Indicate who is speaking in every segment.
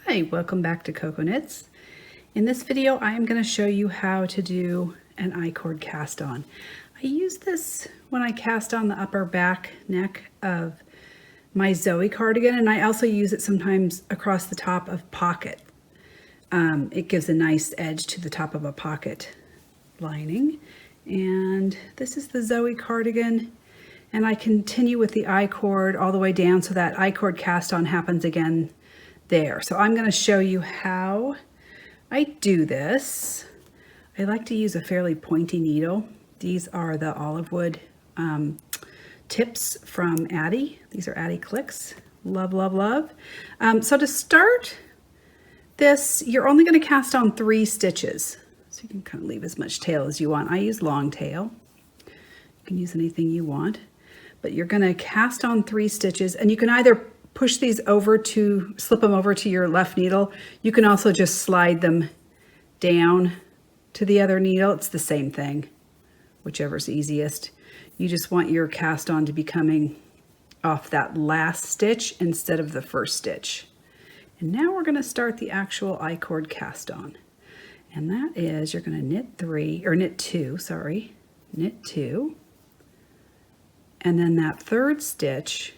Speaker 1: Hi, welcome back to Cocoknits. In this video, I am going to show you how to do an I-cord cast on. I use this when I cast on the upper back neck of my Zoe cardigan, and I also use it sometimes across the top of pocket. It gives a nice edge to the top of a pocket lining. And this is the Zoe cardigan, and I continue with the I-cord all the way down so that I-cord cast on happens again there. So I'm going to show you how I do this. I like to use a fairly pointy needle. These are the olive wood tips from Addie. These are Addie clicks. Love, love, love. So to start this, you're only going to cast on 3 stitches. So you can kind of leave as much tail as you want. I use long tail. You can use anything you want. But you're going to cast on 3 stitches, and you can either push these over to, slip them over to your left needle. You can also just slide them down to the other needle. It's the same thing, whichever's easiest. You just want your cast on to be coming off that last stitch instead of the first stitch. And now we're going to start the actual I-cord cast on. And that is, you're going to knit 2, knit 2. And then that third stitch,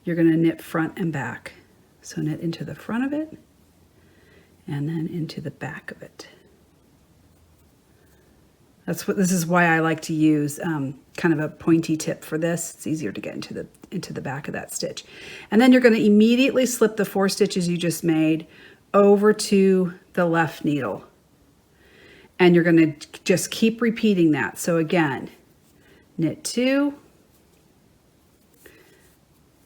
Speaker 1: you're going to knit front and back. So knit into the front of it and then into the back of it. This is why I like to use kind of a pointy tip for this. It's easier to get into the back of that stitch. And then you're going to immediately slip the 4 stitches you just made over to the left needle. And you're going to just keep repeating that. So again, knit 2.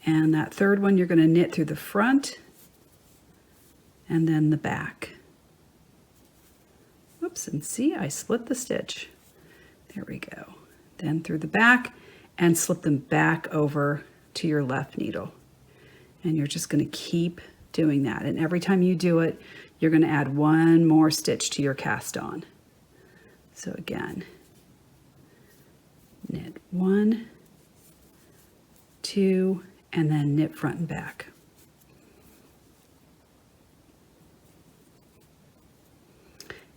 Speaker 1: And that third one, you're going to knit through the front and then the back. Whoops, and see, I split the stitch. There we go. Then through the back and slip them back over to your left needle. And you're just going to keep doing that. And every time you do it, you're going to add 1 more stitch to your cast on. So again, knit 1, 2, and then knit front and back.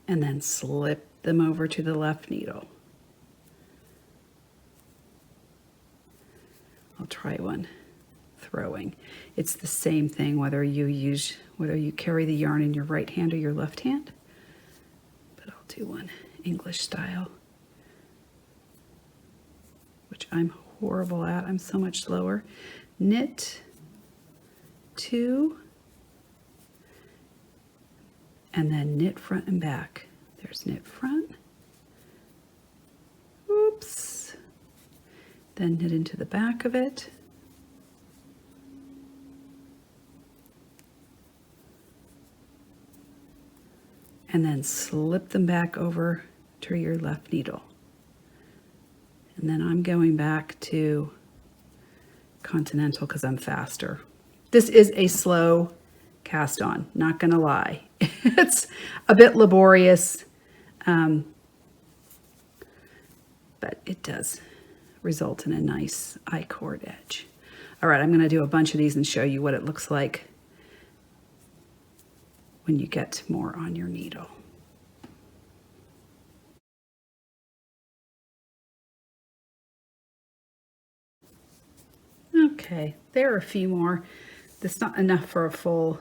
Speaker 1: And then slip them over to the left needle. I'll try one throwing. It's the same thing whether you carry the yarn in your right hand or your left hand. But I'll do one English style, which I'm horrible at. I'm so much slower. Knit 2 and then knit front and back. There's knit front. Oops. Then knit into the back of it. And then slip them back over to your left needle. And then I'm going back to continental because I'm faster. This is a slow cast on, not gonna lie. It's a bit laborious, but it does result in a nice I-cord edge. All right, I'm gonna do a bunch of these and show you what it looks like when you get more on your needle. Okay, there are a few more. That's not enough for a full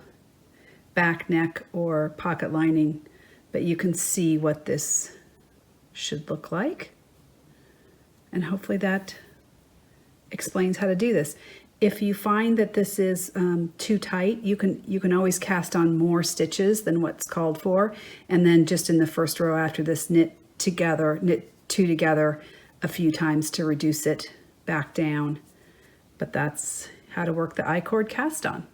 Speaker 1: back neck or pocket lining, but you can see what this should look like. And hopefully that explains how to do this. If you find that this is too tight, you can always cast on more stitches than what's called for, and then just in the first row after this, knit 2 together a few times to reduce it back down. But that's how to work the I-cord cast on.